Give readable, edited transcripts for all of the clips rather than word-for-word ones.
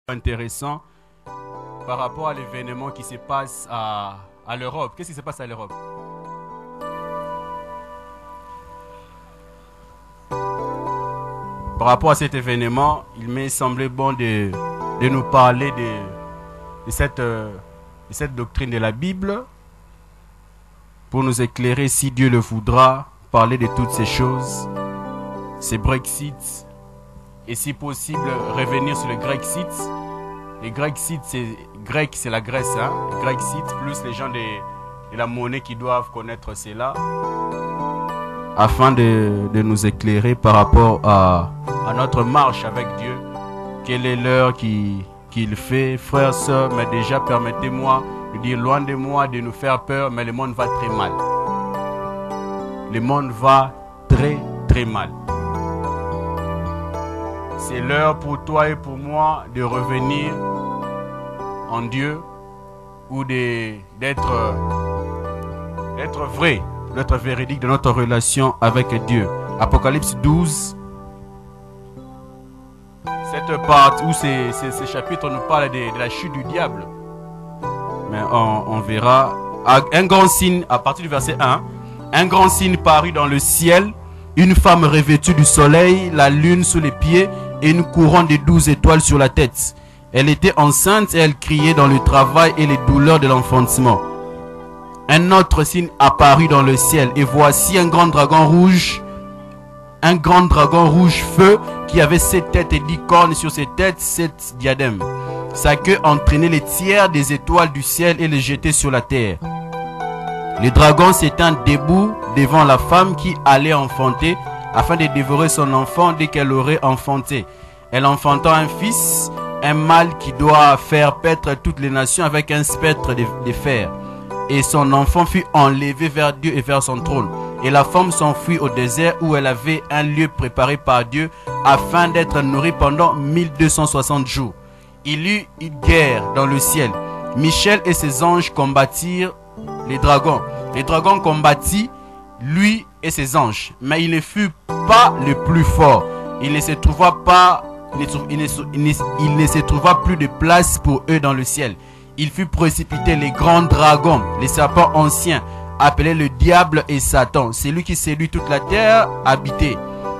intéressant par rapport à l'événement qui se passe à l'Europe. Qu'est-ce qui se passe à l'Europe? Par rapport à cet événement, il m'est semblé bon de nous parler de cette doctrine de la Bible pour nous éclairer, si Dieu le voudra, parler de toutes ces choses, ces Brexit, et si possible revenir sur le Grexit. Le Grexit, c'est la Grèce, hein? Le Grexit plus les gens de la monnaie qui doivent connaître cela, afin de nous éclairer par rapport à notre marche avec Dieu. Quelle est l'heure qu'il fait, frères, sœurs, mais déjà permettez-moi de dire, loin de moi de nous faire peur, mais le monde va très mal. Le monde va très très mal. C'est l'heure pour toi et pour moi de revenir en Dieu ou d'être vrai, d'être véridique dans notre relation avec Dieu. Apocalypse 12, cette partie où ces chapitres nous parlent de la chute du diable. Mais on verra. Un grand signe, à partir du verset 1, un grand signe parut dans le ciel, une femme revêtue du soleil, la lune sous les pieds et une couronne de 12 étoiles sur la tête. Elle était enceinte et elle criait dans le travail et les douleurs de l'enfantement. Un autre signe apparut dans le ciel, et voici un grand dragon rouge feu, qui avait 7 têtes et 10 cornes, sur ses têtes 7 diadèmes. Sa queue entraînait les tiers des étoiles du ciel et les jetait sur la terre. Le dragon s'étend debout devant la femme qui allait enfanter, afin de dévorer son enfant dès qu'elle aurait enfanté. Elle enfanta un fils, un mâle qui doit faire paître toutes les nations avec un sceptre de fer. Et son enfant fut enlevé vers Dieu et vers son trône. Et la femme s'enfuit au désert où elle avait un lieu préparé par Dieu afin d'être nourrie pendant 1260 jours. Il y eut une guerre dans le ciel. Michel et ses anges combattirent les dragons. Les dragons combattit lui et ses anges, mais il ne fut pas le plus fort. Il ne se trouva plus de place pour eux dans le ciel. Il fut précipité, les grands dragons, les serpents anciens, appelés le diable et Satan, celui qui séduit toute la terre habitée.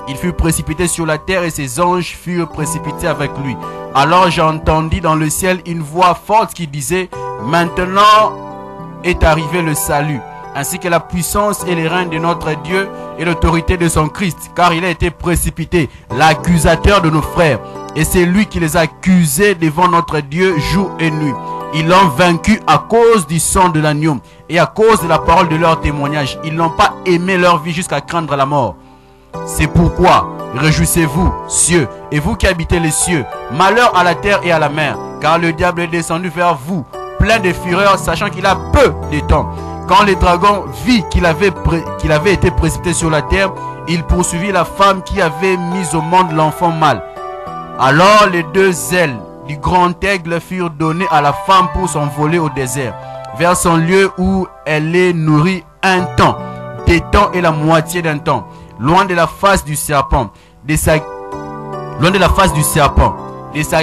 Il fut précipité sur la terre et ses anges furent précipités avec lui. Alors j'entendis dans le ciel une voix forte qui disait: maintenant est arrivé le salut, ainsi que la puissance et les règnes de notre Dieu et l'autorité de son Christ, car il a été précipité, l'accusateur de nos frères, et c'est lui qui les a accusés devant notre Dieu jour et nuit. Ils l'ont vaincu à cause du sang de l'agneau et à cause de la parole de leur témoignage. Ils n'ont pas aimé leur vie jusqu'à craindre la mort. C'est pourquoi réjouissez-vous, cieux, et vous qui habitez les cieux. Malheur à la terre et à la mer, car le diable est descendu vers vous, plein de fureur, sachant qu'il a peu de temps. Quand le dragon vit qu'il avait été précipité sur la terre, il poursuivit la femme qui avait mis au monde l'enfant mâle. Alors les deux ailes du grand aigle furent données à la femme pour s'envoler au désert, vers son lieu où elle est nourrie un temps, des temps et la moitié d'un temps, loin de la face du serpent. De sa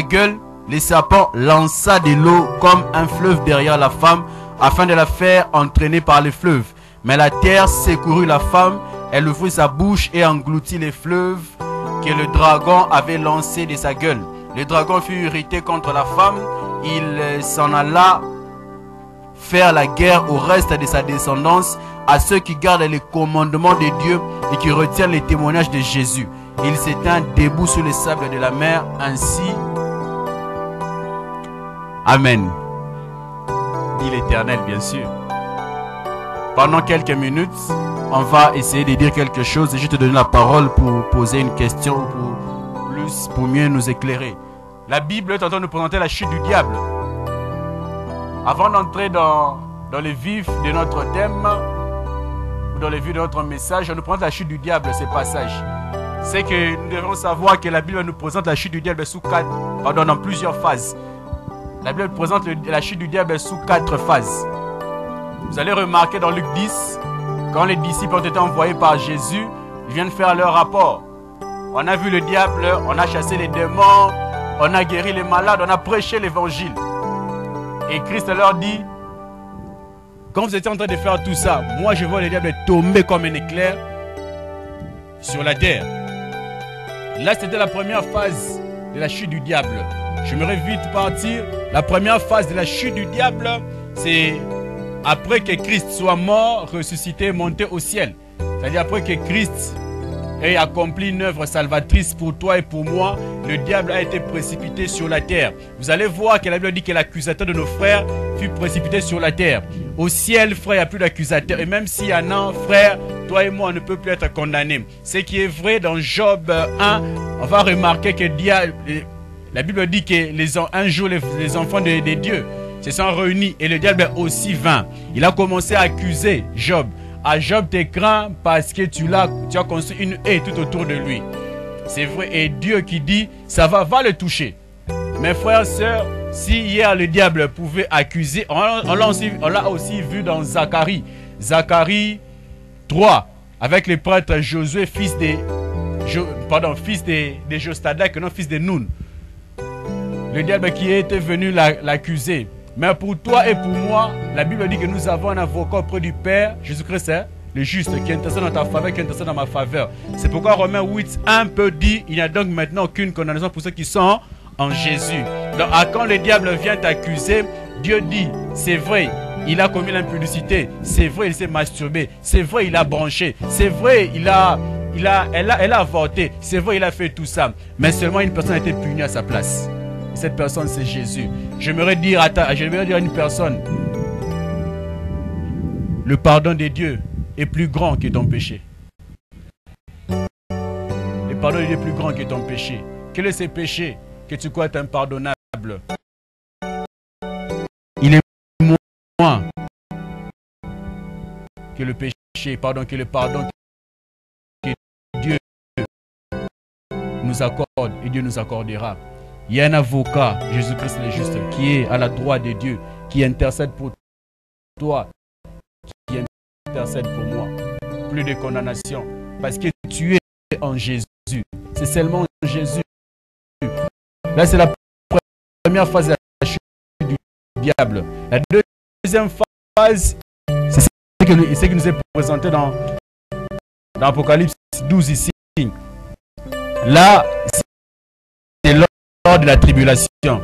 gueule, le serpent lança de l'eau comme un fleuve derrière la femme, afin de la faire entraîner par les fleuves. Mais la terre secourut la femme, elle ouvrit sa bouche et engloutit les fleuves que le dragon avait lancés de sa gueule. Le dragon fut irrité contre la femme, il s'en alla faire la guerre au reste de sa descendance, à ceux qui gardent les commandements de Dieu et qui retiennent les témoignages de Jésus. Il s'étend debout sur les sables de la mer, ainsi. Amen. Dit l'Éternel, bien sûr. Pendant quelques minutes, on va essayer de dire quelque chose et je te donne la parole pour poser une question pour mieux nous éclairer. La Bible est en train de nous présenter la chute du diable. Avant d'entrer dans le vif de notre thème ou dans le vif de notre message, on nous présente la chute du diable, ces passages. C'est que nous devons savoir que la Bible nous présente la chute du diable dans plusieurs phases. La Bible présente la chute du diable sous 4 phases. Vous allez remarquer dans Luc 10, quand les disciples ont été envoyés par Jésus, ils viennent faire leur rapport. On a vu le diable, on a chassé les démons, on a guéri les malades, on a prêché l'évangile. Et Christ leur dit, quand vous étiez en train de faire tout ça, moi je vois le diable tomber comme un éclair sur la terre. Là, c'était la première phase de la chute du diable. J'aimerais vite partir. La première phase de la chute du diable, c'est après que Christ soit mort, ressuscité, monté au ciel. C'est-à-dire après que Christ ait accompli une œuvre salvatrice pour toi et pour moi, le diable a été précipité sur la terre. Vous allez voir que la Bible dit que l'accusateur de nos frères fut précipité sur la terre. Au ciel, frère, il n'y a plus d'accusateur. Et même s'il y en a un, frère, toi et moi, on ne peut plus être condamnés. Ce qui est vrai dans Job 1, on va remarquer que la Bible dit que un jour, les enfants de Dieu se sont réunis et le diable aussi vint. Il a commencé à accuser Job. À Job te craint parce que tu as construit une haie tout autour de lui. C'est vrai. Et Dieu qui dit, ça va le toucher. Mes frères et sœurs, si hier le diable pouvait accuser, on l'a aussi vu dans Zacharie. Zacharie 3, avec le prêtre Josué, fils de Jostadak, non fils de Nun. Le diable qui était venu l'accuser. Mais pour toi et pour moi, la Bible dit que nous avons un avocat auprès du Père, Jésus-Christ, le juste, qui intercède dans ta faveur, qui intercède dans ma faveur. C'est pourquoi Romains 8, 1 peut dire, il n'y a donc maintenant aucune condamnation pour ceux qui sont en Jésus. Donc, quand le diable vient t'accuser, Dieu dit, c'est vrai, il a commis l'impudicité, c'est vrai, il s'est masturbé, c'est vrai, il a branché, c'est vrai, elle a avorté, c'est vrai, il a fait tout ça. Mais seulement une personne a été punie à sa place. Cette personne, c'est Jésus. J'aimerais dire à une personne, le pardon de Dieu est plus grand que ton péché. Le pardon de Dieu est plus grand que ton péché. Quel est ce péché que tu crois être impardonnable? Il est moins que le péché, que le pardon que Dieu nous accorde et Dieu nous accordera. Il y a un avocat, Jésus-Christ le juste, qui est à la droite de Dieu, qui intercède pour toi, qui intercède pour moi. Plus de condamnation, parce que tu es en Jésus. C'est seulement en Jésus. Là, c'est la première phase de la chute du diable. La deuxième phase, c'est ce qui nous est présenté dans Apocalypse 12 ici. Là, c'est lors de la tribulation.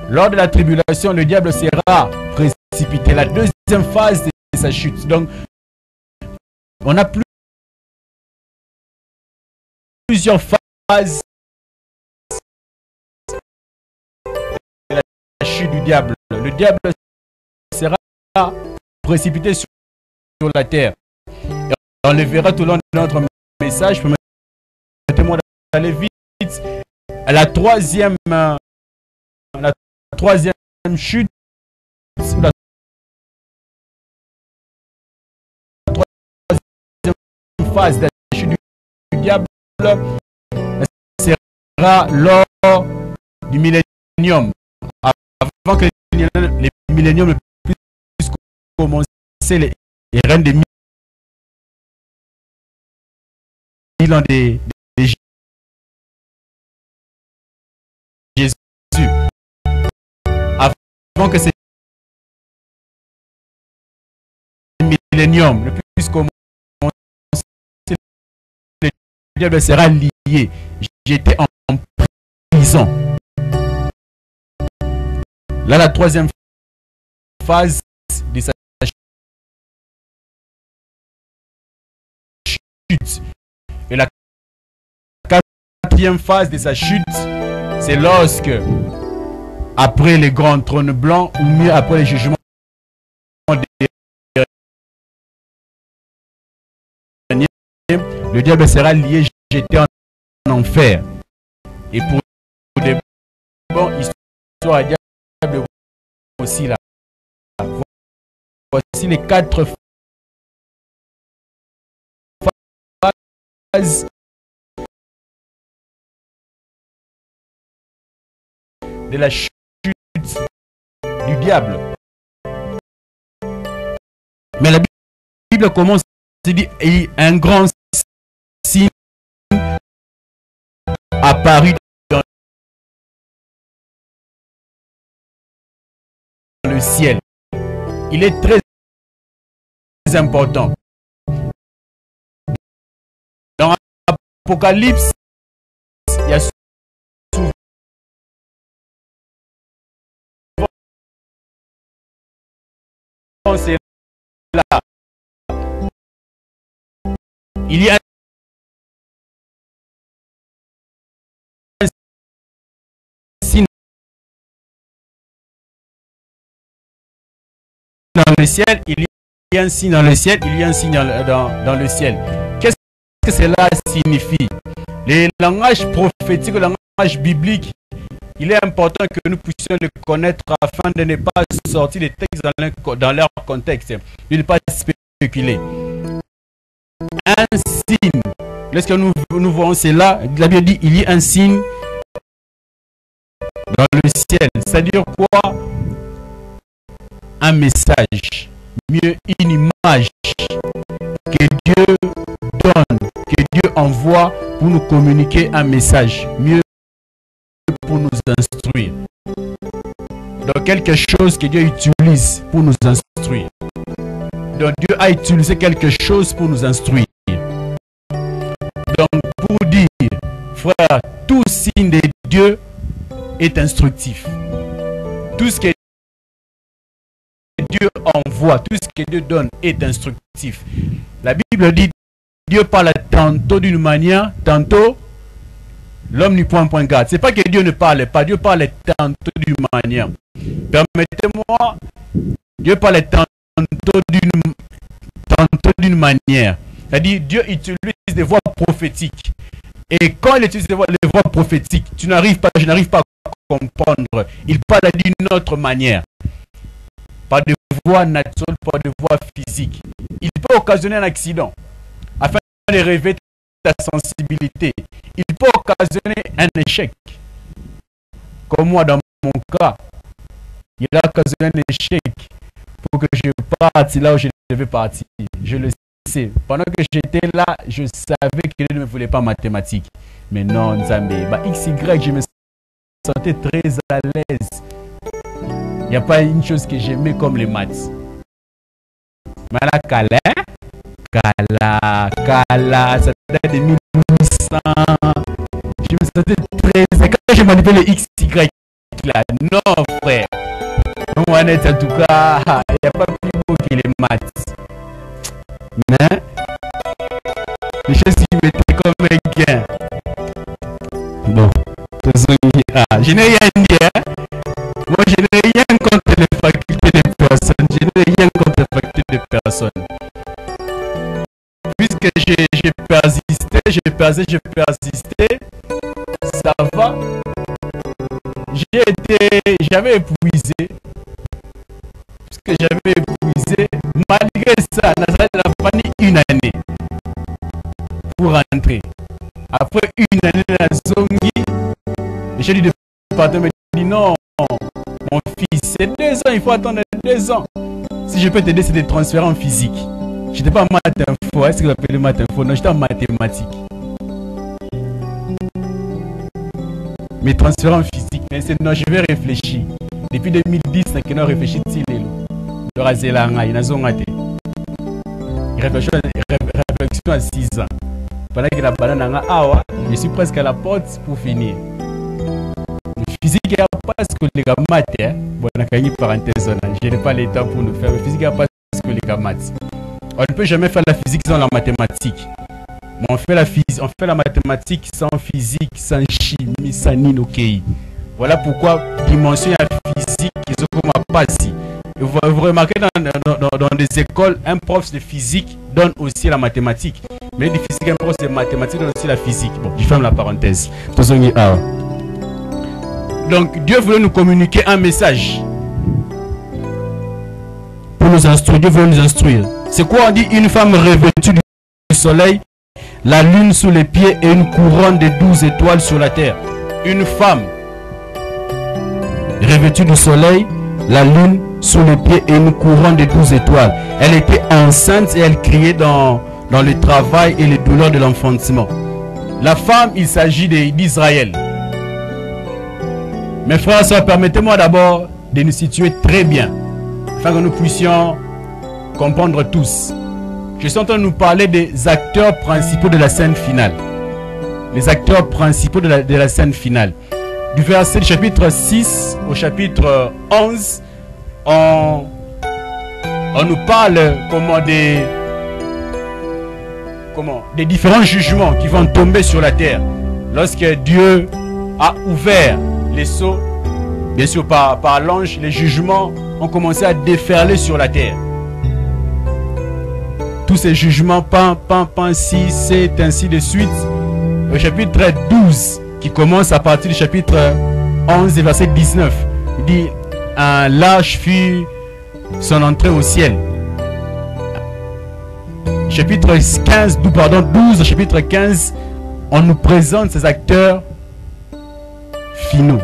Lors de la tribulation, le diable sera précipité. La deuxième phase de sa chute. Donc, on a plusieurs phases de la chute du diable. Le diable sera précipité sur la terre. Et on le verra tout au long de notre message. Permettez-moi d'aller vite. La troisième chute, la troisième phase de la chute du diable sera lors du millénium. Avant que les milléniums ne puissent commencer, les règnes des 1000 ans des Jésus. Avant que ces millénium ne puisse commencer, le diable sera lié. J'étais en prison. Là, la troisième phase de sa chute. Et la quatrième phase de sa chute, c'est lorsque, après les grands trônes blancs, ou mieux après les jugements derniers, le diable sera lié, jeté en enfer. Et pour des bonnes histoires, le diable aussi là. Voici les 4 phases de la chute du diable. Mais la Bible commence à dire, et un grand signe apparu le ciel. Il est très important. Dans l'Apocalypse, il y a souvent c'est là. Il y a un signe dans le ciel, il y a un signe dans le ciel, il y a un signe dans le ciel. Qu'est-ce que cela signifie? Les langages prophétiques, le langage biblique, il est important que nous puissions le connaître afin de ne pas sortir les textes dans leur contexte, de ne pas spéculer. Un signe, lorsque nous voyons cela, la Bible dit il y a un signe dans le ciel. C'est-à-dire quoi? Un message, mieux une image que Dieu donne, que Dieu envoie pour nous communiquer un message, mieux pour nous instruire. Donc quelque chose que Dieu utilise pour nous instruire. Donc Dieu a utilisé quelque chose pour nous instruire. Donc pour dire, frère, tout signe de Dieu est instructif. Tout ce que Dieu envoie, tout ce que Dieu donne est instructif. La Bible dit, Dieu parle tantôt d'une manière, tantôt l'homme n'y point garde. C'est pas que Dieu ne parle pas, Dieu parle tantôt d'une manière. Permettez-moi, Dieu parle tantôt d'une manière. C'est-à-dire, Dieu utilise des voix prophétiques. Et quand il utilise les voix prophétiques, je n'arrive pas à comprendre. Il parle d'une autre manière. Pas de voix naturelle, pas de voix physique. Il peut occasionner un accident afin de révéler ta sensibilité. Il peut occasionner un échec. Comme moi, dans mon cas, il a occasionné un échec pour que je parte là où je devais partir. Je le sais. Pendant que j'étais là, je savais qu'il ne me voulait pas mathématiques. Mais non, Nzambe, XY, je me sentais très à l'aise. Il n'y a pas une chose que j'aimais comme les maths. Maintenant, Kala, ça date de 1800. Je me sentais très... Quand je manipulais le XY là, non frère. Moi, en tout cas, il n'y a pas plus beau que les maths. Mais, les choses qui m'étaient comme un gain. Bon, je n'ai rien dit, hein. Moi, je n'ai rien contre les facultés des personnes. Je n'ai rien contre les facultés des personnes. Puisque j'ai persisté, ça va. J'avais épuisé. Puisque j'avais épuisé, malgré ça, Nazareth a fallu une année pour rentrer. Après une année, la Zongi, le chef du département me dit non, mon fils, c'est 2 ans, il faut attendre 2 ans. Si je peux t'aider, c'est de transférer en physique. Je n'étais pas en maths info, est-ce que vous appelez maths info? Non, j'étais en mathématiques. Mais transférer en physique, mais c'est non, je vais réfléchir. Depuis 2010, je n'ai réfléchi dessus. Je vais réflexion à 6 ans. Pendant que la banane je suis presque à la porte pour finir. Physique, il n'y a pas ce que les gars maths. Bon, parenthèse, je n'ai pas le temps pour nous faire. Mais physique, il n'y a pas ce que les gars maths. On ne peut jamais faire la physique sans la mathématique. Mais on fait la mathématique sans physique, sans chimie, sans ninokei. Voilà pourquoi dimension à physique, ils ont pas si. Vous remarquez dans des écoles, un prof de physique donne aussi la mathématique. Mais de physique, un prof de mathématiques donne aussi la physique. Bon, je ferme la parenthèse. Donc, Dieu voulait nous communiquer un message. Pour nous instruire, Dieu voulait nous instruire. C'est quoi on dit? Une femme revêtue du soleil, la lune sous les pieds et une couronne de 12 étoiles sur la terre. Une femme revêtue du soleil, la lune sous les pieds et une couronne de 12 étoiles. Elle était enceinte et elle criait dans le travail et les douleurs de l'enfantement. La femme, il s'agit d'Israël. Mes frères et sœurs, permettez-moi d'abord de nous situer très bien. afin que nous puissions comprendre tous. Je suis en train de nous parler des acteurs principaux de la scène finale. Les acteurs principaux de la scène finale. Du verset du chapitre 6 au chapitre 11, on nous parle des différents jugements qui vont tomber sur la terre. Lorsque Dieu a ouvert les sceaux, bien sûr par l'ange, les jugements ont commencé à déferler sur la terre. Tous ces jugements, pan, 6, 7, ainsi de suite. Au chapitre 12, qui commence à partir du chapitre 11 et verset 19, il dit, un large fut son entrée au ciel. Chapitre 12, chapitre 15, on nous présente ces acteurs finaux,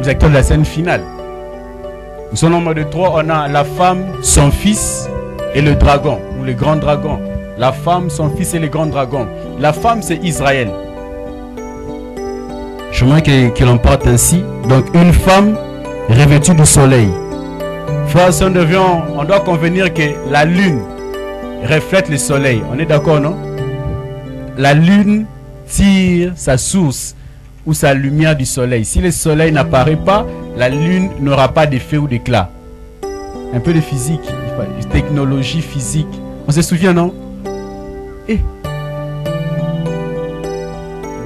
les acteurs de la scène finale. Nous sommes au nombre de 3, on a la femme, son fils et le dragon, ou le grand dragon. La femme, son fils et le grand dragon. La femme, c'est Israël. Je voudrais que l'on parte ainsi. Donc, une femme revêtue du soleil. Frères, on doit convenir que la lune reflète le soleil. On est d'accord, non? La lune tire sa source ou sa lumière du soleil. Si le soleil n'apparaît pas, la lune n'aura pas d'effet ou d'éclat. Un peu de physique, de technologie physique. On se souvient, non? Eh.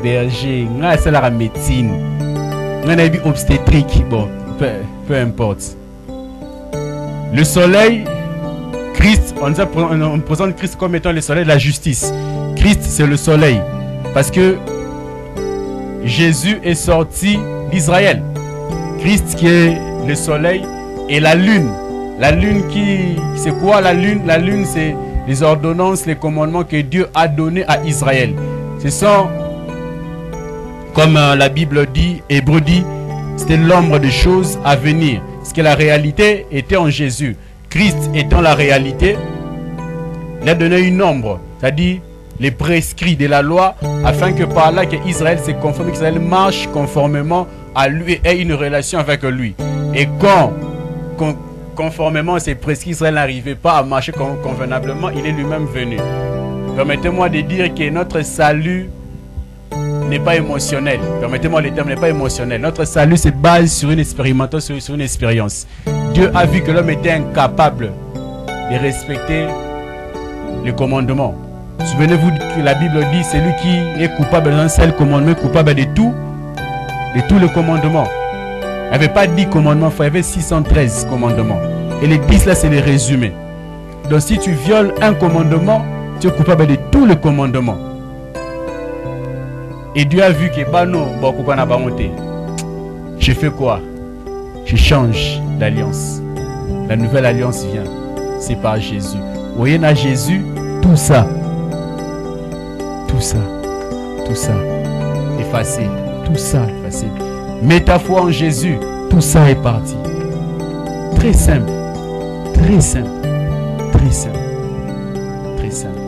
Berger, c'est la médecine. On a vu obstétrique. Bon, peu importe. Le soleil, Christ, on présente Christ comme étant le soleil de la justice. Christ, c'est le soleil. Parce que Jésus est sorti d'Israël. Christ qui est le soleil et la lune. La lune c'est quoi la lune? La lune, c'est les ordonnances, les commandements que Dieu a donnés à Israël. Ce sont, comme la Bible dit, Hébreu dit, c'était l'ombre des choses à venir. Parce que la réalité était en Jésus. Christ étant la réalité, il a donné une ombre, c'est-à-dire les prescrits de la loi, afin que par là que Israël se conforme, qu'Israël marche conformément à lui et ait une relation avec lui. Et quand conformément à ces prescrits, Israël n'arrivait pas à marcher convenablement, il est lui-même venu. Permettez-moi de dire que notre salut n'est pas émotionnel. Permettez-moi le terme, n'est pas émotionnel. Notre salut se base sur une expérimentation, sur une expérience. Dieu a vu que l'homme était incapable de respecter les commandements. Souvenez-vous que la Bible dit, celui qui est coupable d'un seul commandement, coupable de tous les commandements. Il n'y avait pas 10 commandements, il y avait 613 commandements. Et les 10 là, c'est les résumés. Donc si tu violes un commandement, tu es coupable de tous les commandements. Et Dieu a vu que, bah non, je fais quoi? Je change d'alliance. La nouvelle alliance vient. C'est par Jésus. Vous voyez, dans Jésus, tout ça, effacé. Tout ça, effacé. Mets ta foi en Jésus, tout ça est parti. Très simple. Très simple. Très simple. Très simple.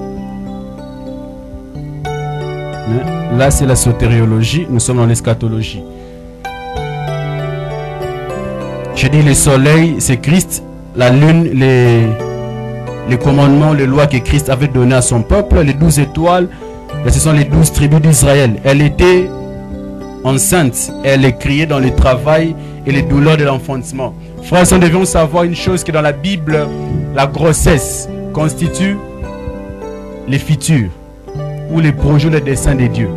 Mais là, c'est la sotériologie. Nous sommes dans l'eschatologie. Je dis le soleil, c'est Christ. La lune, les commandements, les lois que Christ avait données à son peuple. Les 12 étoiles, ce sont les 12 tribus d'Israël. Elle était enceinte. Elle est criée dans le travail et les douleurs de l'enfantement. Frères, nous devons savoir une chose, que dans la Bible, la grossesse constitue les futurs ou les projets, les desseins de Dieu.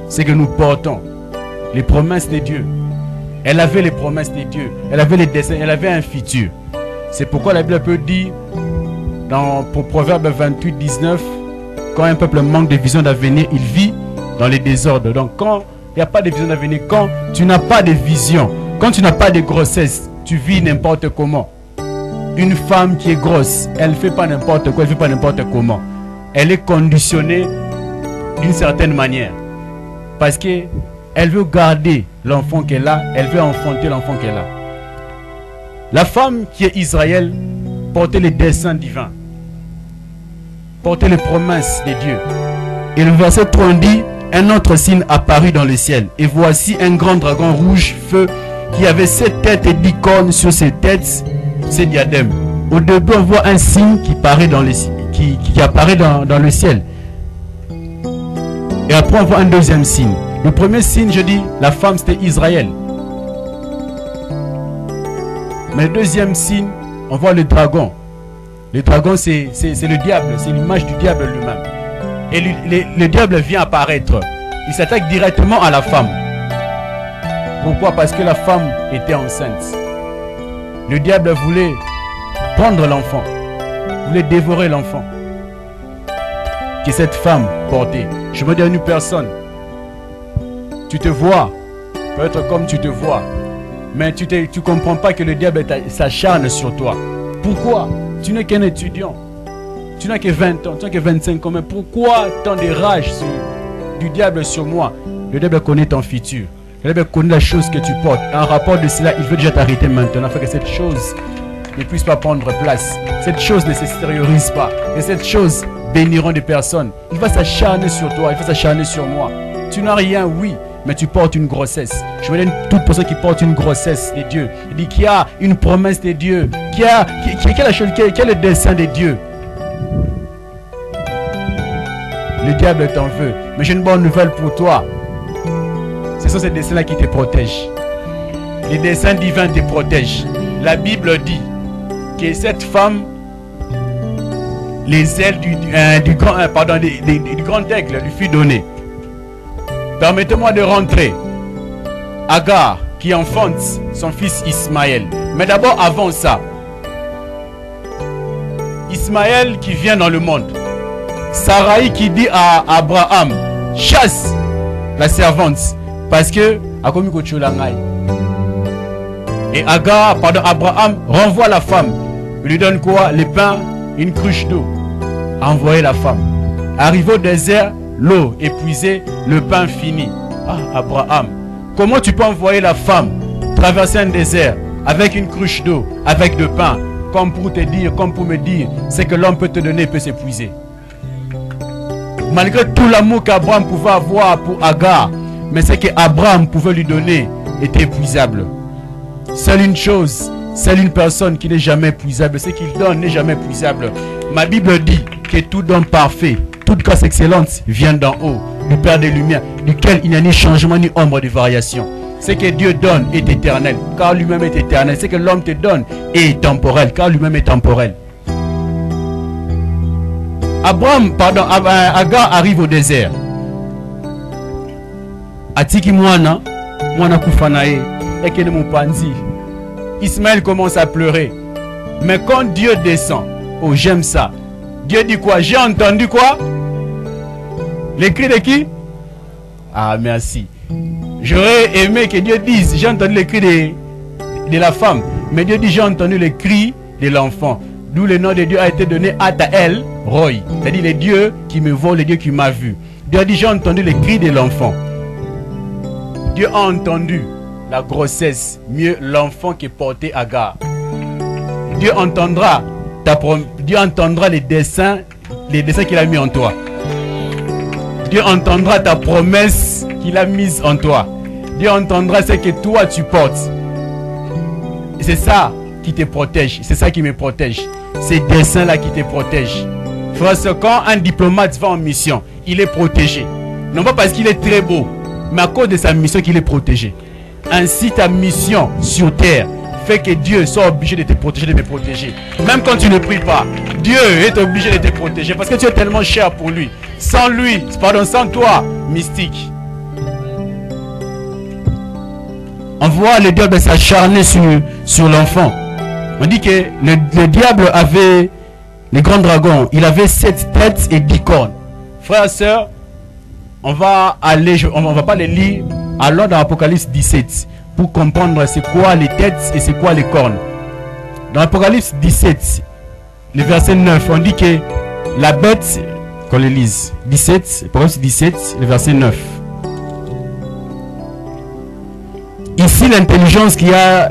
C'est que nous portons les promesses de Dieu. Elle avait les promesses de Dieu. Elle avait les desseins. Elle avait un futur. C'est pourquoi la Bible peut dire pour Proverbe 28, 19, quand un peuple manque de vision d'avenir, il vit dans les désordres. Donc quand il n'y a pas de vision d'avenir, quand tu n'as pas de vision, quand tu n'as pas de grossesse, tu vis n'importe comment. Une femme qui est grosse, elle ne fait pas n'importe quoi, elle ne fait pas n'importe comment. Elle est conditionnée d'une certaine manière. Parce qu'elle veut garder l'enfant qu'elle a, elle veut enfanter l'enfant qu'elle a. La femme qui est Israël portait les desseins divins, portait les promesses de Dieu. Et le verset 30 dit, un autre signe apparut dans le ciel. Et voici un grand dragon rouge feu qui avait 7 têtes et 10 cornes sur ses têtes. ces diadèmes. Au début, on voit un signe qui apparaît dans le ciel. Et après, on voit un deuxième signe. Le premier signe, je dis, la femme, c'était Israël. Mais le deuxième signe, on voit le dragon. Le dragon, c'est le diable, c'est l'image du diable lui-même. Et le diable vient apparaître. Il s'attaque directement à la femme. Pourquoi? Parce que la femme était enceinte. Le diable voulait prendre l'enfant, voulait dévorer l'enfant que cette femme portait. Je me dis à une personne, tu te vois, peut-être comme tu te vois, mais tu ne comprends pas que le diable s'acharne sur toi. Pourquoi? Tu n'es qu'un étudiant, tu n'as que 20 ans, tu n'as que 25 ans, mais pourquoi tant de rage du diable sur moi? Le diable connaît ton futur. Le diable connaît la chose que tu portes. En rapport de cela, il veut déjà t'arrêter maintenant afin que cette chose ne puisse pas prendre place. Cette chose ne s'extériorise pas. Et cette chose béniront des personnes. Il va s'acharner sur toi, il va s'acharner sur moi. Tu n'as rien, oui, mais tu portes une grossesse. Je me donne toute personne qui porte une grossesse de Dieu. Il dit qu'il y a une promesse de Dieu. Quel est le dessein de Dieu? Le diable t'en veut. Mais j'ai une bonne nouvelle pour toi. Ce sont ces desseins-là qui te protègent. Les desseins divins te protègent. La Bible dit que cette femme, les ailes du grand aigle lui fut donné. Permettez-moi de rentrer. Agar qui enfante son fils Ismaël. Mais d'abord avant ça, Ismaël qui vient dans le monde. Sarai qui dit à Abraham, chasse la servante parce que et Abraham renvoie la femme. Il lui donne quoi? Le pain, une cruche d'eau. Envoyer la femme. Arrivé au désert, l'eau épuisée, le pain fini. Ah, Abraham, comment tu peux envoyer la femme traverser un désert avec une cruche d'eau, avec de pain, comme pour te dire, comme pour me dire, c'est que l'homme peut te donner peut s'épuiser. Malgré tout l'amour qu'Abraham pouvait avoir pour Agar, mais ce qu'Abraham pouvait lui donner était épuisable. Seule une chose, seule une personne qui n'est jamais épuisable, ce qu'il donne n'est jamais épuisable. Ma Bible dit que tout don parfait, toute grâce excellente vient d'en haut, du Père des Lumières, duquel il n'y a ni changement ni ombre de variation. Ce que Dieu donne est éternel, car lui-même est éternel. Ce que l'homme te donne est temporel, car lui-même est temporel. Agar arrive au désert. Atiki mwana kufanae, ekene mupanzi. Ismaël commence à pleurer. Mais quand Dieu descend, oh j'aime ça. Dieu dit quoi? J'ai entendu quoi? Les cris de qui? Ah merci. J'aurais aimé que Dieu dise, j'ai entendu les cris de la femme. Mais Dieu dit, j'ai entendu les cris de l'enfant. D'où le nom de Dieu a été donné Atael Roy. C'est-à-dire les dieux qui me voient, les dieux qui m'ont vu. Dieu a dit, j'ai entendu les cris de l'enfant. Dieu a entendu la grossesse, mieux l'enfant qui portait Agar. Dieu entendra les desseins qu'il a mis en toi. Dieu entendra ta promesse qu'il a mise en toi. Dieu entendra ce que toi tu portes. C'est ça qui te protège. C'est ça qui me protège. Ces desseins-là qui te protègent. Frère, quand un diplomate va en mission, il est protégé. Non pas parce qu'il est très beau, mais à cause de sa mission qu'il est protégé. Ainsi ta mission sur terre fait que Dieu soit obligé de te protéger, de me protéger. Même quand tu ne pries pas, Dieu est obligé de te protéger parce que tu es tellement cher pour lui. Sans lui, pardon, sans toi, mystique. On voit le diable s'acharner sur l'enfant. On dit que le diable avait, le grand dragon, il avait 7 têtes et 10 cornes. Frères et sœurs, on va pas les lire. Allons dans Apocalypse 17 pour comprendre c'est quoi les têtes et c'est quoi les cornes. Dans Apocalypse 17, le verset 9, on dit que la bête, qu'on le lise, 17, Apocalypse 17, le verset 9. Ici l'intelligence qu'il y a,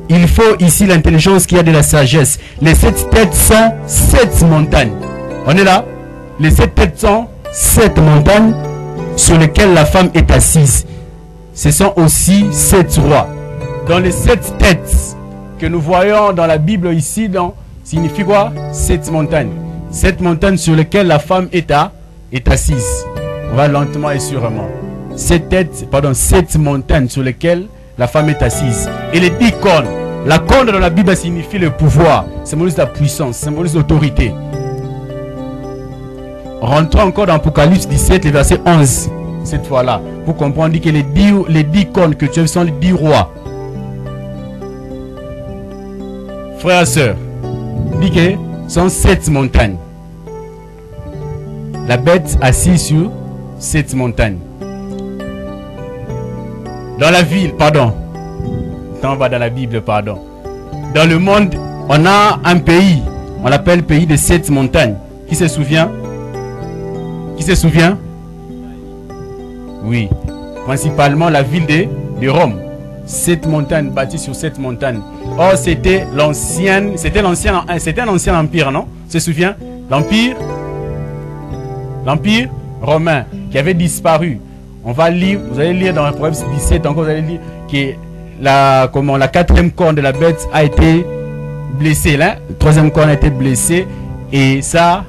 il faut ici l'intelligence qu'il y a de la sagesse. Les 7 têtes sont 7 montagnes. On est là? Les 7 têtes sont 7 montagnes sur lesquelles la femme est assise. Ce sont aussi 7 rois. Dans les 7 têtes, que nous voyons dans la Bible ici signifie quoi? 7 montagnes. 7 montagnes sur lesquelles la femme est assise. On va lentement et sûrement. 7 montagnes sur lesquelles la femme est assise. Et les 10 cornes. La corne dans la Bible signifie le pouvoir, symbolise la puissance, symbolise l'autorité. Rentrons encore dans Apocalypse 17, le verset 11. Cette fois-là, pour comprendre que les 10 cornes que tu as sont les 10 rois. Frères et sœurs, dit que sont 7 montagnes. La bête assise sur 7 montagnes. Dans la ville, pardon. Quand on va dans la Bible, pardon. Dans le monde, on a un pays. On l'appelle pays de 7 montagnes. Qui se souvient? Qui se souvient? Oui. Principalement la ville de Rome. 7 montagnes bâties sur 7 montagnes. Or, c'était un ancien empire, non? Tu te souviens? L'empire romain qui avait disparu. On va lire, vous allez lire dans le Proverbe 17 encore, vous allez lire que la 4e corne de la bête a été blessée, là. Le 3e corne a été blessé et ça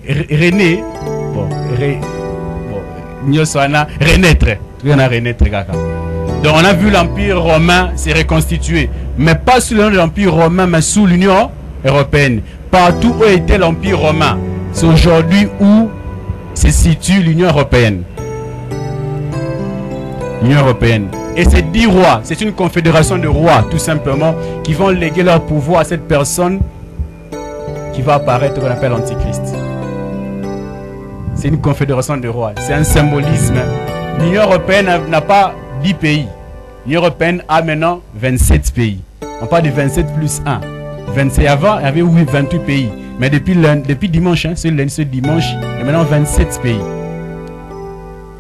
renaître. Donc on a vu l'empire romain s'est reconstitué, mais pas sous le nom de l'empire romain, mais sous l'Union européenne. Partout où était l'empire romain, c'est aujourd'hui où se situe l'Union européenne. L'Union européenne. Et ces 10 rois, c'est une confédération de rois, tout simplement, qui vont léguer leur pouvoir à cette personne qui va apparaître, qu'on appelle l'Antichrist. C'est une confédération de rois. C'est un symbolisme. L'Union européenne n'a pas 10 pays. L'Union européenne a maintenant 27 pays. On parle de 27 plus 1. 27 avant, il y avait 28 pays. Mais depuis dimanche, ce dimanche, il y a maintenant 27 pays.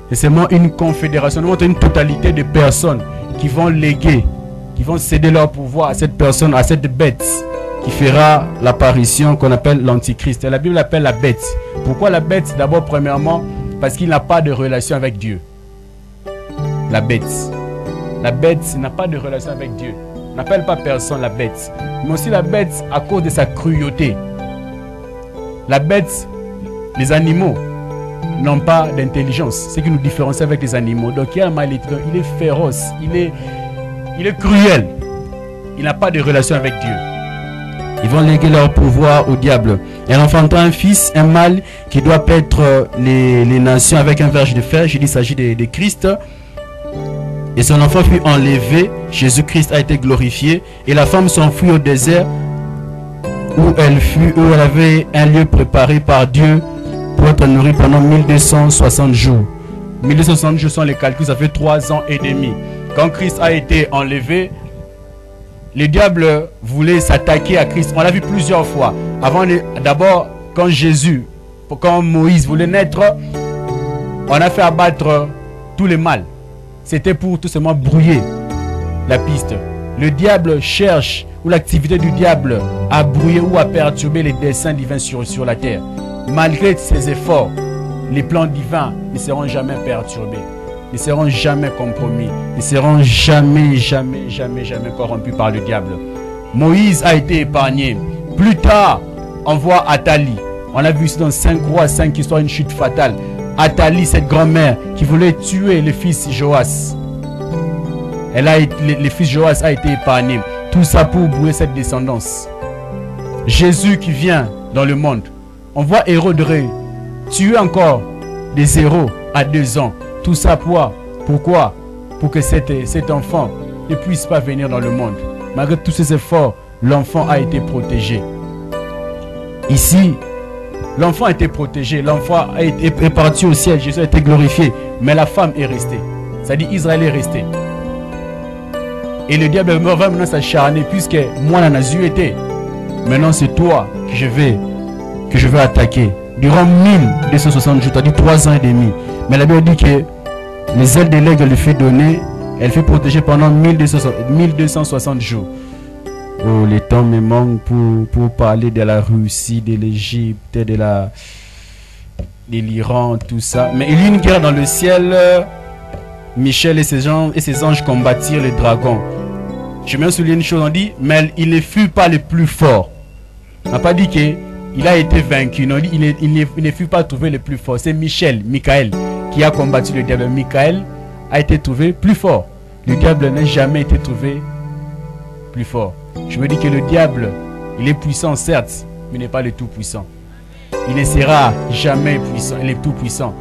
C'est seulement une confédération, une totalité de personnes qui vont léguer, qui vont céder leur pouvoir à cette personne, à cette bête qui fera l'apparition qu'on appelle l'Antichrist. La Bible l'appelle la bête. Pourquoi la bête? D'abord, premièrement, parce qu'il n'a pas de relation avec Dieu. La bête. La bête n'a pas de relation avec Dieu. On n'appelle pas personne la bête. Mais aussi la bête à cause de sa cruauté. La bête, les animaux n'ont pas d'intelligence. C'est ce qui nous différencie avec les animaux. Donc il y a un maléfique, il est féroce, il est cruel. Il n'a pas de relation avec Dieu. Ils vont léguer leur pouvoir au diable. Elle enfantera un fils, un mâle, qui doit paître les nations avec un verge de fer. Je dis, il s'agit de Christ. Et son enfant fut enlevé. Jésus-Christ a été glorifié. Et la femme s'enfuit au désert où elle avait un lieu préparé par Dieu pour être nourrie pendant 1260 jours. 1260 jours sont les calculs, ça fait 3 ans et demi. Quand Christ a été enlevé, le diable voulait s'attaquer à Christ. On l'a vu plusieurs fois. D'abord, quand Moïse voulait naître, on a fait abattre tous les mâles. C'était pour tout simplement brouiller la piste. Le diable cherche, ou l'activité du diable, à brouiller ou à perturber les desseins divins sur la terre. Malgré ses efforts, les plans divins ne seront jamais perturbés, ne seront jamais compromis, ne seront jamais corrompus par le diable. Moïse a été épargné. Plus tard, on voit Athalie. On l'a vu ici dans 5 rois 5 histoires, une chute fatale. Athalie, cette grand-mère qui voulait tuer le fils Joas. Le fils Joas a été épargné. Tout ça pour brouiller cette descendance. Jésus qui vient dans le monde. On voit Hérode tuer encore des héros à 2 ans. Tout ça pourquoi? Pour que cet enfant ne puisse pas venir dans le monde. Malgré tous ces efforts, l'enfant a été protégé. Ici, l'enfant a été protégé. L'enfant est parti au ciel. Jésus a été glorifié. Mais la femme est restée. C'est-à-dire Israël est resté. Et le diable va maintenant s'acharner puisque moi n'en ai été. Maintenant c'est toi que je vais attaquer. Durant 1260 jours, c'est-à-dire 3 ans et demi. Mais la Bible dit que les ailes de l'aigle lui fut données. Elle fut protégée pendant 1260 jours. Oh, le temps me manque pour parler de la Russie, de l'Égypte, de l'Iran, tout ça. Mais il y a une guerre dans le ciel. Michel et ses anges combattirent les dragons. Je me souviens une chose, on dit, mais il ne fut pas le plus fort. On n'a pas dit qu'il a été vaincu. Non, il ne fut pas trouvé le plus fort. C'est Michael, qui a combattu le diable. Michael a été trouvé plus fort. Le diable n'a jamais été trouvé plus fort. Je me dis que le diable, il est puissant certes, mais n'est pas le tout puissant. Il ne sera jamais puissant, il est tout puissant.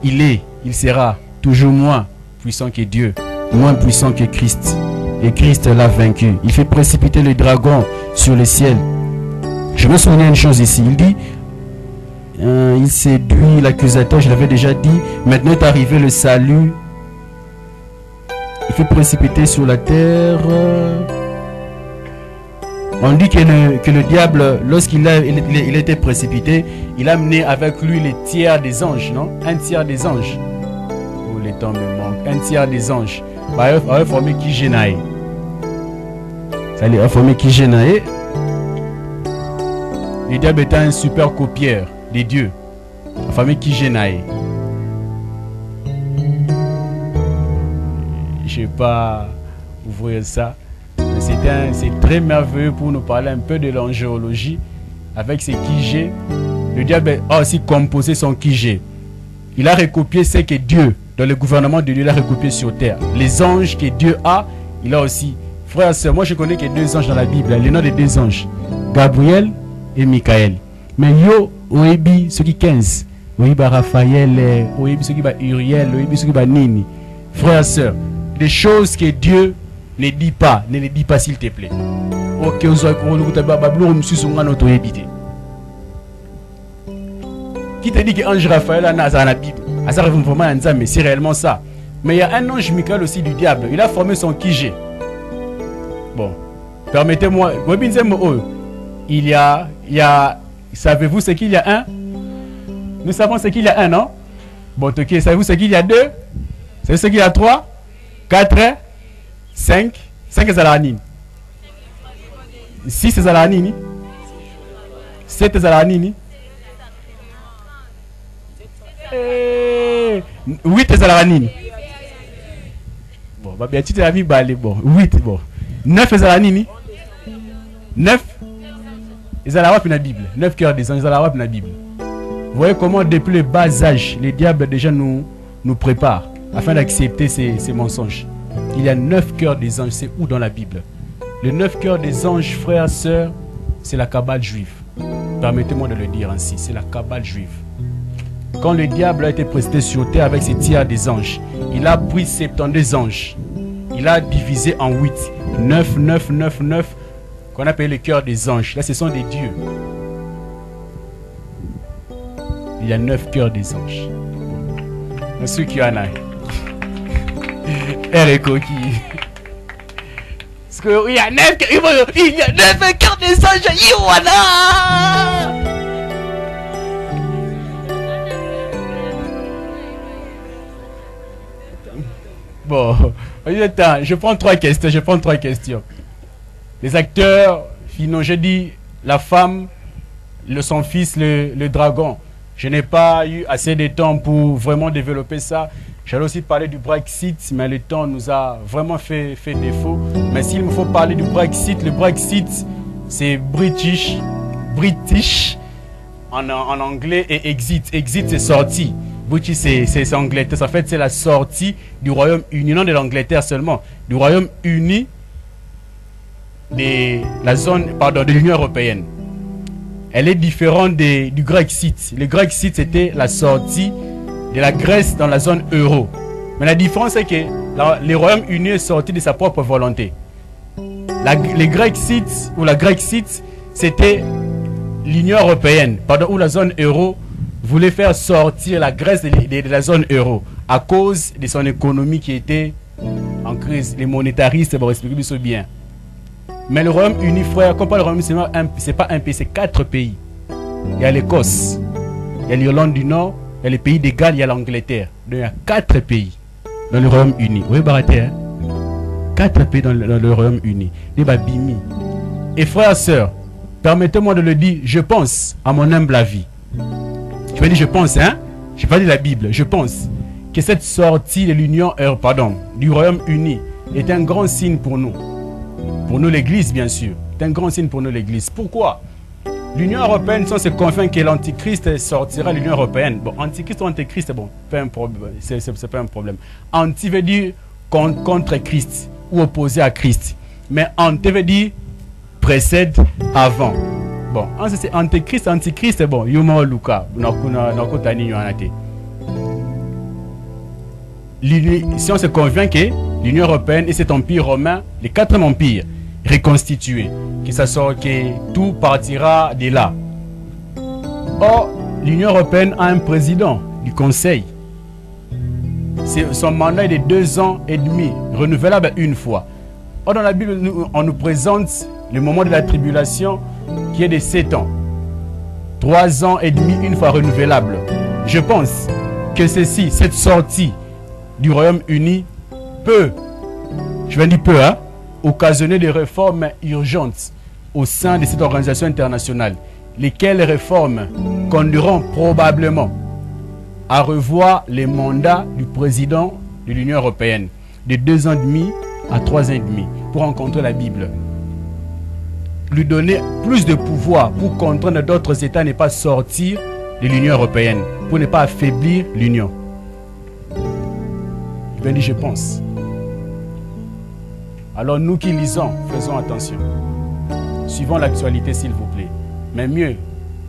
Il sera toujours moins puissant que Dieu, moins puissant que Christ. Et Christ l'a vaincu. Il fait précipiter le dragon sur le ciel. Je me souviens une chose ici. Il dit, il séduit l'accusateur, je l'avais déjà dit. Maintenant est arrivé le salut. Il fait précipiter sur la terre. On dit que le diable, lorsqu'il il était précipité, il a amené avec lui les tiers des anges, non? Un tiers des anges. Oh, les temps me manquent. Un tiers des anges. Il a formé qui génaï. Ça a formé qui génaï. Le diable était un super copieur des dieux. La famille qui génaï. Je ne vais pas ouvrir ça. C'est très merveilleux pour nous parler un peu de l'angéologie avec ses Kijé. Le diable a aussi composé son Kijé. Il a recopié ce que Dieu, dans le gouvernement de Dieu, il a recopié sur terre. Les anges que Dieu a, il a aussi. Frère et soeur, moi je connais que 2 anges dans la Bible. Les noms des 2 anges, Gabriel et Michael. Mais yo, oebi, ceux qui 15. Oebi Raphaël, oebi ceux qui va Uriel, oebi ceux qui va Nini. Frère et soeur, des choses que Dieu ne dit pas, ne les dis pas s'il te plaît. Ok, on soit qui te dit que ange Raphaël a dans la Bible? C'est réellement ça. Mais il y a un ange Michael aussi du diable. Il a formé son Kijé. Bon, permettez-moi. Il y a, savez-vous ce qu'il y a un? Nous savons ce qu'il y a un, non? Bon, ok, savez-vous ce qu'il y a 2? Savez-vous ce qu'il y a 3? 4? 5 Zalanini. 6 Zalanini. 7 Zalanini. 8 Zalanini. Bon, bien tu t'es mis balé. Bon, 8. Bon. 9 Zalanini. 9 Zalawa dans la Bible. 9 cœurs des anges Zalawa dans la Bible. Vous voyez comment depuis le bas âge, les diables déjà nous préparent afin d'accepter ces mensonges. Il y a 9 cœurs des anges. C'est où dans la Bible? Les 9 cœurs des anges, frères, sœurs, c'est la cabale juive. Permettez-moi de le dire ainsi, c'est la cabale juive. Quand le diable a été présenté sur terre avec ses tiers des anges, il a pris 72 anges. Il a divisé en 8. 9, 9, 9, 9, qu'on appelle les cœurs des anges. Là, ce sont des dieux. Il y a 9 cœurs des anges. Ceux qui en a. Elle coquille. Parce qu'il y a 9 cœurs des anges. Voilà. Bon, je prends 3 questions. Les acteurs, finalement, j'ai dit la femme, son fils, le dragon. Je n'ai pas eu assez de temps pour vraiment développer ça. J'allais aussi parler du Brexit, mais le temps nous a vraiment fait défaut. Mais s'il me faut parler du Brexit, le Brexit, c'est British en anglais et exit. Exit, c'est sorti. British, c'est Angleterre. En fait, c'est la sortie du Royaume-Uni, non de l'Angleterre seulement, du Royaume-Uni de l'Union européenne. Elle est différente du Grexit. Le Grexit, c'était la sortie de la Grèce dans la zone euro. Mais la différence, c'est que le Royaume-Uni est sorti de sa propre volonté. Le Grexit ou la Grexit, c'était l'Union européenne, où la zone euro voulait faire sortir la Grèce de la zone euro à cause de son économie qui était en crise. Les monétaristes vont expliquer ça bien. Mais le Royaume-Uni, frère, comme le Royaume-Uni, ce n'est pas un pays, c'est 4 pays. Il y a l'Écosse, il y a l'Irlande du Nord, il y a les pays de Galles, il y a l'Angleterre. Donc il y a 4 pays dans le Royaume-Uni. Oui, Baraté, hein? 4 pays dans le Royaume-Uni. Et frères et sœurs, permettez-moi de le dire, je pense, à mon humble avis. Je vais dire je pense, hein? Je vais pas dire la Bible, je pense que cette sortie de du Royaume-Uni est un grand signe pour nous. Pour nous, l'Église, bien sûr. C'est un grand signe pour nous, l'Église. Pourquoi? L'Union européenne, si on se convainc que l'Antichrist sortira de l'Union européenne, bon, Antichrist ou Antéchrist, bon, c'est pas un problème. Anti veut dire contre Christ ou opposé à Christ. Mais ante veut dire précède avant. Bon, c'est Antichrist, bon, Yuma Luka, si on se convainc que l'Union européenne et cet empire romain, les 4 empires reconstitués, que tout partira de là. Or, l'Union européenne a un président du Conseil. Son mandat est de 2 ans et demi, renouvelable une fois. Or, dans la Bible, on nous présente le moment de la tribulation qui est de 7 ans. 3 ans et demi, une fois renouvelable. Je pense que cette sortie du Royaume-Uni peut, je vais dire peu, occasionner des réformes urgentes au sein de cette organisation internationale, lesquelles réformes conduiront probablement à revoir les mandats du président de l'Union européenne de 2 ans et demi à 3 ans et demi pour rencontrer la Bible. Lui donner plus de pouvoir pour contraindre d'autres États à ne pas sortir de l'Union européenne, pour ne pas affaiblir l'Union. Je vais dire, je pense. Alors nous qui lisons, faisons attention. Suivons l'actualité s'il vous plaît. Mais mieux,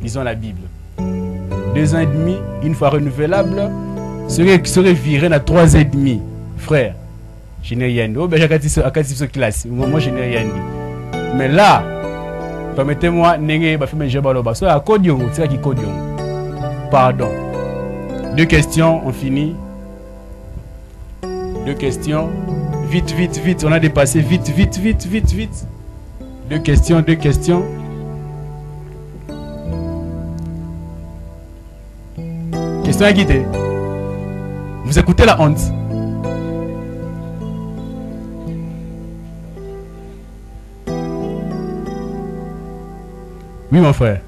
lisons la Bible. 2 ans et demi, une fois renouvelable, serait viré à 3 ans et demi. Frère, je n'ai rien dit. Oh, ben j'ai classe. Moi, je n'ai rien dit. Mais là, permettez-moi, pardon. 2 questions, on finit. 2 questions. Vite, vite, vite. On a dépassé. Vite, vite, vite, vite, vite. 2 questions, 2 questions. Question à guider. Vous écoutez la honte. Oui, mon frère.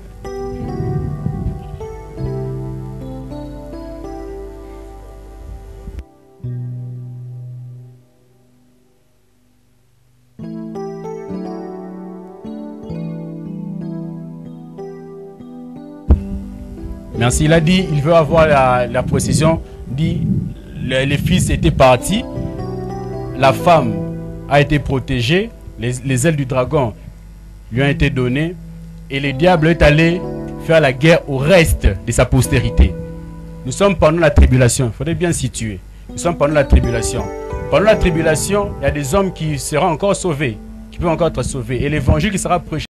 Merci. Il a dit, il veut avoir la précision. Dit, les fils étaient partis, la femme a été protégée, les ailes du dragon lui ont été données, et le diable est allé faire la guerre au reste de sa postérité. Nous sommes pendant la tribulation. Il faudrait bien situer. Nous sommes pendant la tribulation. Pendant la tribulation, il y a des hommes qui seront encore sauvés, qui peuvent encore être sauvés, et l'évangile qui sera prêché